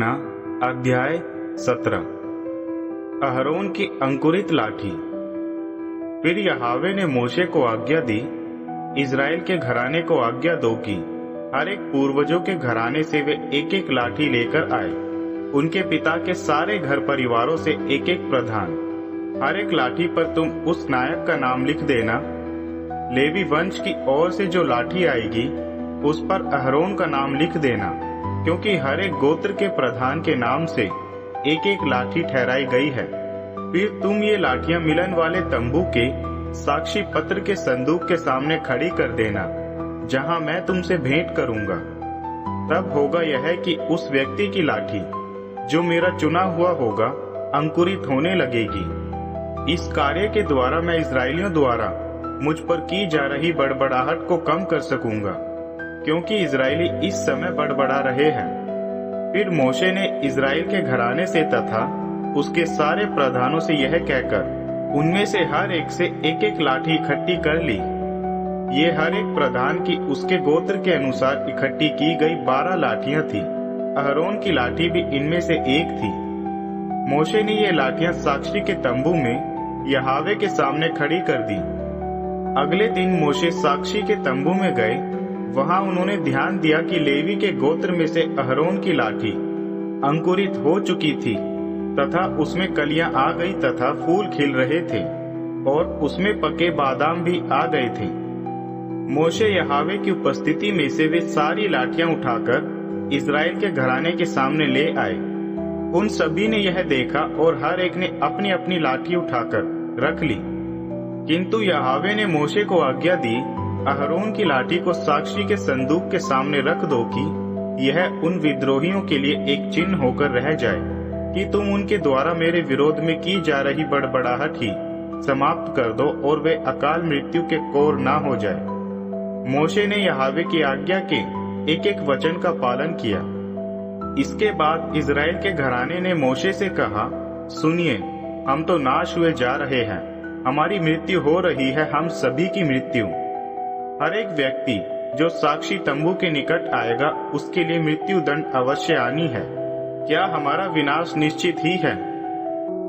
यहोन्ना अध्याय 17। अहरोन की अंकुरित लाठी। फिर यहोवा ने मूसा को आज्ञा दी, इज़राइल के घराने को आज्ञा दो कि हर एक पूर्वजों के घराने से वे एक एक लाठी लेकर आए। उनके पिता के सारे घर परिवारों से एक एक प्रधान। हर एक लाठी पर तुम उस नायक का नाम लिख देना। लेवी वंश की ओर से जो लाठी आएगी उस पर अहरोन का नाम लिख देना, क्योंकि हर एक गोत्र के प्रधान के नाम से एक एक लाठी ठहराई गई है। फिर तुम ये लाठियां मिलन वाले तंबू के साक्षी पत्र के संदूक के सामने खड़ी कर देना, जहां मैं तुमसे भेंट करूंगा। तब होगा यह कि उस व्यक्ति की लाठी जो मेरा चुना हुआ होगा अंकुरित होने लगेगी। इस कार्य के द्वारा मैं इस्राएलियों द्वारा मुझ पर की जा रही बड़बड़ाहट को कम कर सकूंगा, क्योंकि इस्राएली इस समय बड़बड़ा रहे हैं। फिर मूसा ने इस्राएल के घराने से तथा उसके सारे प्रधानों से यह कहकर उनमें से हर एक से एक एक लाठी इकट्ठी कर ली। ये हर एक प्रधान की उसके गोत्र के अनुसार इकट्ठी की गई 12 लाठियां थी। अहरोन की लाठी भी इनमें से एक थी। मूसा ने ये लाठियां साक्षी के तंबू में यहोवा के सामने खड़ी कर दी। अगले दिन मूसा साक्षी के तंबू में गए। वहां उन्होंने ध्यान दिया कि लेवी के गोत्र में से अहरोन की लाठी अंकुरित हो चुकी थी तथा उसमें कलियां आ गई तथा फूल खिल रहे थे और उसमें पके बादाम भी आ गए थे। मूसा यहोवा की उपस्थिति में से वे सारी लाठियां उठाकर इस्राएल के घराने के सामने ले आए। उन सभी ने यह देखा और हर एक ने अपनी अपनी लाठी उठाकर रख ली। किंतु यहोवा ने मूसा को आज्ञा दी, अहरोन की लाठी को साक्षी के संदूक के सामने रख दो कि यह उन विद्रोहियों के लिए एक चिन्ह होकर रह जाए कि तुम उनके द्वारा मेरे विरोध में की जा रही बड़बड़ाहट ही समाप्त कर दो और वे अकाल मृत्यु के कोर ना हो जाए। मूसा ने यहोवा की आज्ञा के एक एक वचन का पालन किया। इसके बाद इज़राइल के घराने ने मूसा से कहा, सुनिए, हम तो नाश हुए जा रहे हैं, हमारी मृत्यु हो रही है, हम सभी की मृत्यु। हर एक व्यक्ति जो साक्षी तंबू के निकट आएगा उसके लिए मृत्यु दंड अवश्य आनी है। क्या हमारा विनाश निश्चित ही है?